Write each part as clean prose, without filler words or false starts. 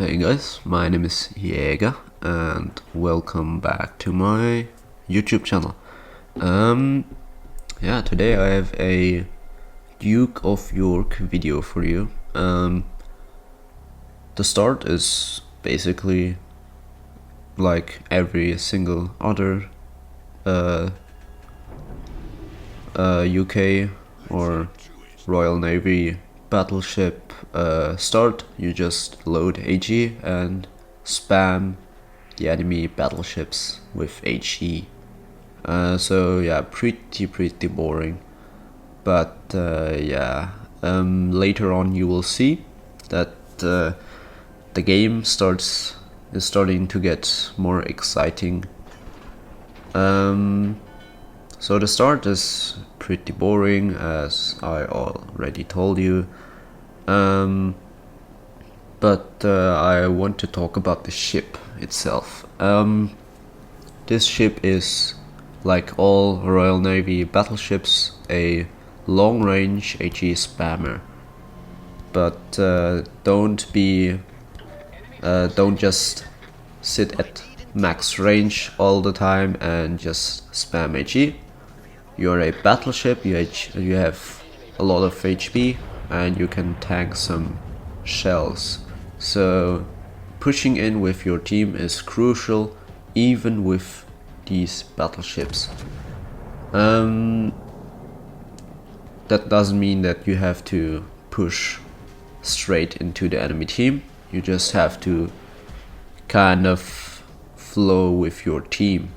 Hey guys, my name is Jäger and welcome back to my YouTube channel. Today I have a Duke of York video for you. The start is basically like every single other UK or Royal Navy battleship start. You just load HE and spam the enemy battleships with HE. So yeah, pretty boring. But later on you will see that the game is starting to get more exciting. So the start is pretty boring, as I already told you. But I want to talk about the ship itself. This ship is, like all Royal Navy battleships, a long-range HE spammer. But don't just sit at max range all the time and just spam HE. You're a battleship, you have a lot of HP and you can tank some shells. So pushing in with your team is crucial, even with these battleships. That doesn't mean that you have to push straight into the enemy team. You just have to kind of flow with your team.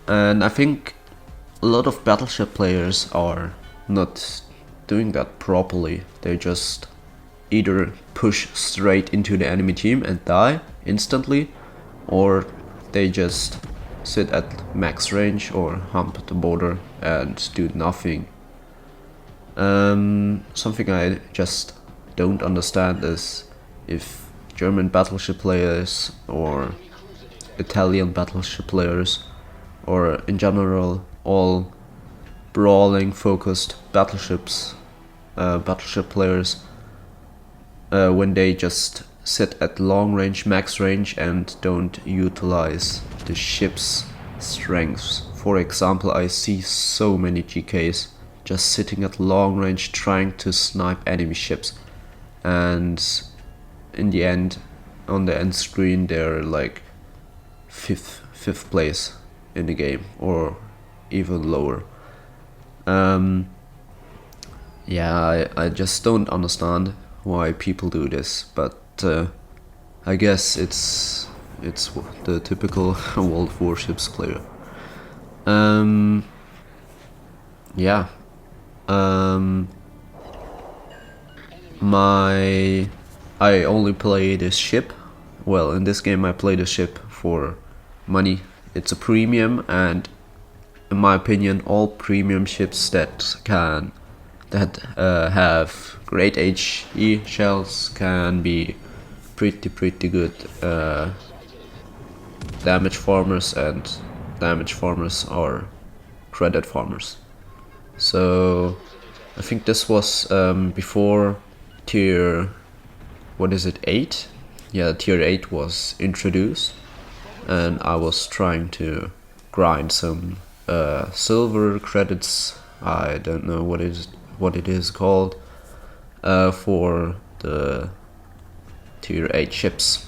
And I think a lot of battleship players are not doing that properly. They just either push straight into the enemy team and die instantly, or they just sit at max range or hump the border and do nothing. Something I just don't understand is if German battleship players or Italian battleship players, or in general all brawling focused battleship players, when they just sit at long range, max range, and don't utilize the ship's strengths. For example, I see so many GKs just sitting at long range trying to snipe enemy ships, and in the end, on the end screen, they're like fifth place in the game, or even lower. I just don't understand why people do this, but I guess it's the typical World Warships player. I only play this ship. Well, in this game I play the ship for money. It's a premium, and in my opinion, all premium ships that have great HE shells can be pretty good damage farmers, and damage farmers are credit farmers. So I think this was before tier 8? Yeah, tier 8 was introduced, and I was trying to grind some silver credits. I don't know what it is called, for the tier 8 ships.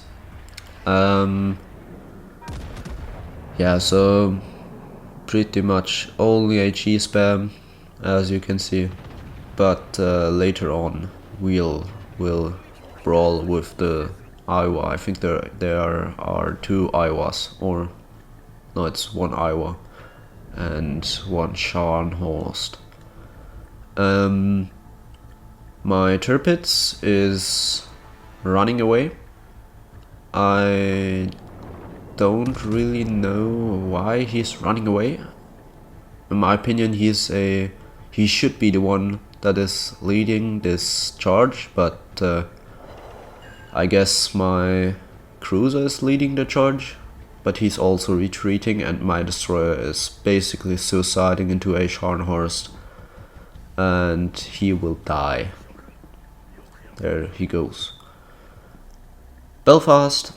So pretty much only HE spam, as you can see, but later on we'll brawl with the Iowa. I think there are 2 Iowas, or no, it's 1 Iowa and 1 Scharnhorst. My Tirpitz is running away. I don't really know why he's running away. In my opinion, he should be the one that is leading this charge, but I guess my cruiser is leading the charge, but he's also retreating, and my destroyer is basically suiciding into a Scharnhorst, and he will die. there he goes. Belfast.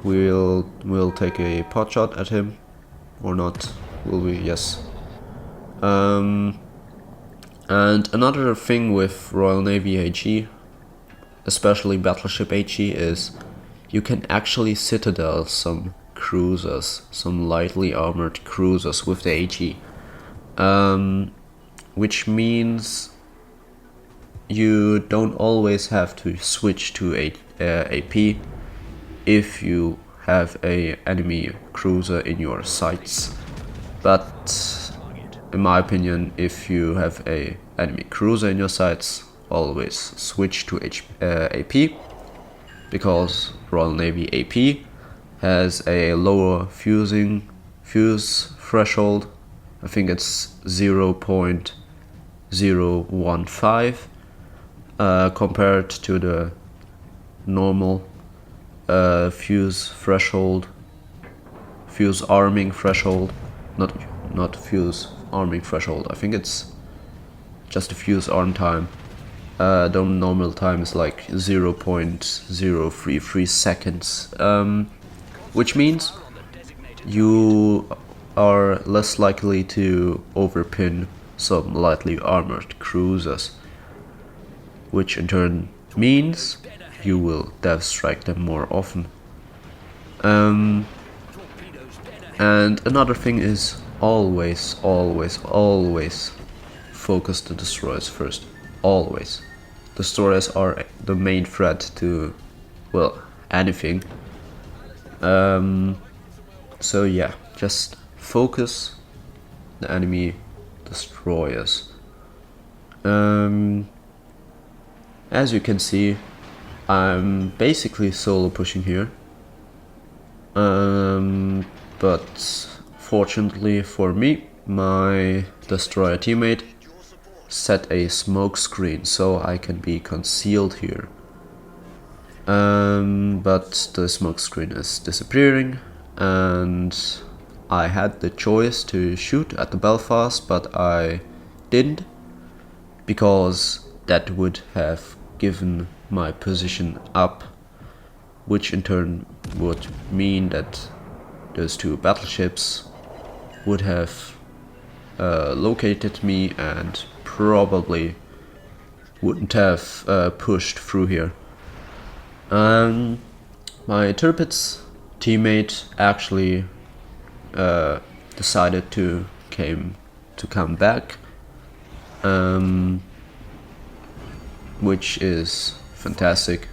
We'll take a pot shot at him, or not? Will we? Yes. And another thing with Royal Navy HE, especially Battleship HE, is you can actually citadel some cruisers, some lightly armored cruisers with the HE, which means you don't always have to switch to AP if you have a enemy cruiser in your sights. But in my opinion, if you have a enemy cruiser in your sights, always switch to AP, because Royal Navy AP has a lower fuse threshold. I think it's 0.015 compared to the normal fuse arming threshold, not fuse arming threshold. I think it's just a fuse arm time. The normal time is like 0.033 seconds, which means you are less likely to overpin some lightly armored cruisers, which in turn means you will dev strike them more often. And another thing is always focus the destroyers first. Always. Destroyers are the main threat to, well, anything. So yeah, just focus the enemy destroyers. As you can see, I'm basically solo pushing here. But fortunately for me, my destroyer teammate set a smoke screen so I can be concealed here. But the smoke screen is disappearing, and I had the choice to shoot at the Belfast, but I didn't, because that would have given my position up, which in turn would mean that those two battleships would have located me and probably wouldn't have pushed through here. My Tirpitz teammate actually decided to come back, which is fantastic,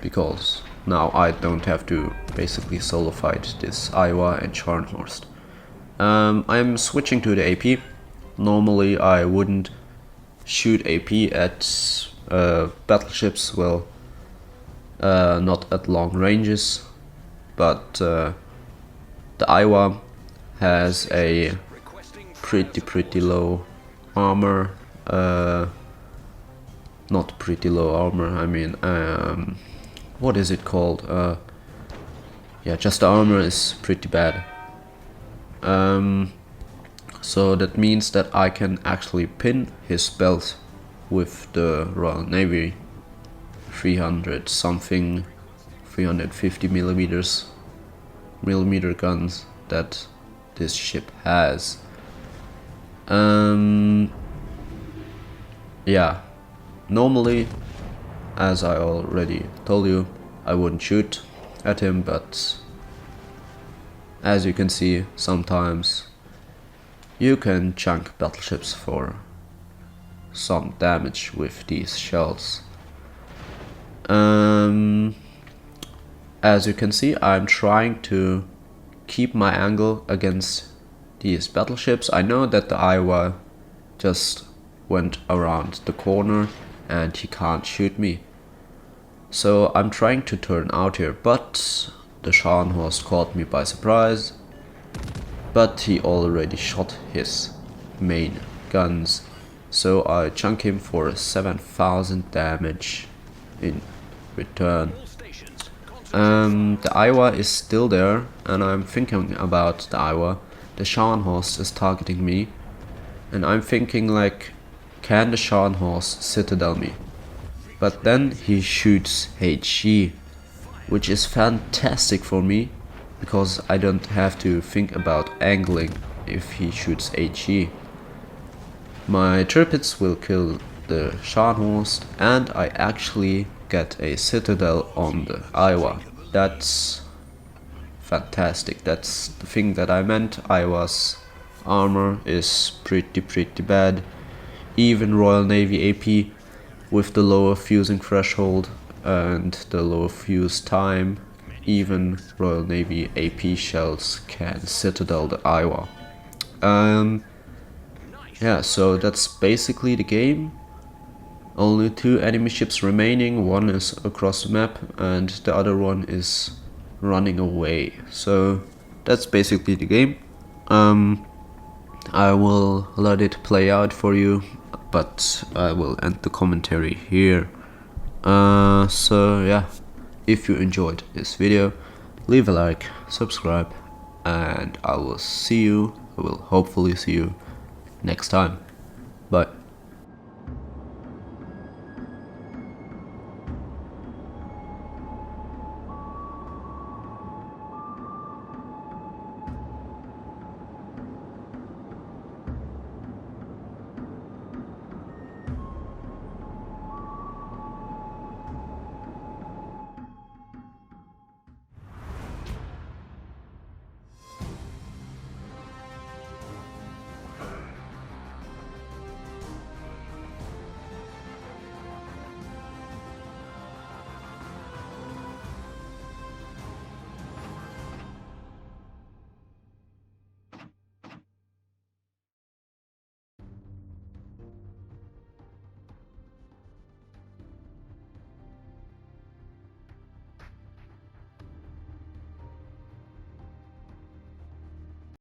because now I don't have to basically solo fight this Iowa and Scharnhorst. I'm switching to the AP. Normally I wouldn't shoot AP at battleships, well, not at long ranges, but the Iowa has a pretty low armor, not pretty low armor, I mean, what is it called? Yeah, just the armor is pretty bad. So that means that I can actually pin his belt with the Royal Navy 350 millimeter guns that this ship has. Yeah, normally, as I already told you, I wouldn't shoot at him, but as you can see, sometimes you can chunk battleships for some damage with these shells. As you can see, I'm trying to keep my angle against these battleships. I know that the Iowa just went around the corner and he can't shoot me, so I'm trying to turn out here, but the Scharnhorst caught me by surprise. But he already shot his main guns, so I chunk him for 7,000 damage in return. The Iowa is still there, and I'm thinking about the Iowa. The Scharnhorst is targeting me, and I'm thinking like, can the Scharnhorst citadel me? But then he shoots HE, which is fantastic for me, because I don't have to think about angling if he shoots HE. My Tirpitz will kill the Scharnhorst, and I actually get a Citadel on the Iowa. That's fantastic. That's the thing that I meant. Iowa's armor is pretty bad. Even Royal Navy AP with the lower fusing threshold and the lower fuse time, even Royal Navy AP shells can Citadel the Iowa. Yeah, so that's basically the game. Only 2 enemy ships remaining, one is across the map and the other one is running away. So that's basically the game. I will let it play out for you, but I will end the commentary here. So yeah, if you enjoyed this video, leave a like, subscribe, and I will hopefully see you next time. Bye.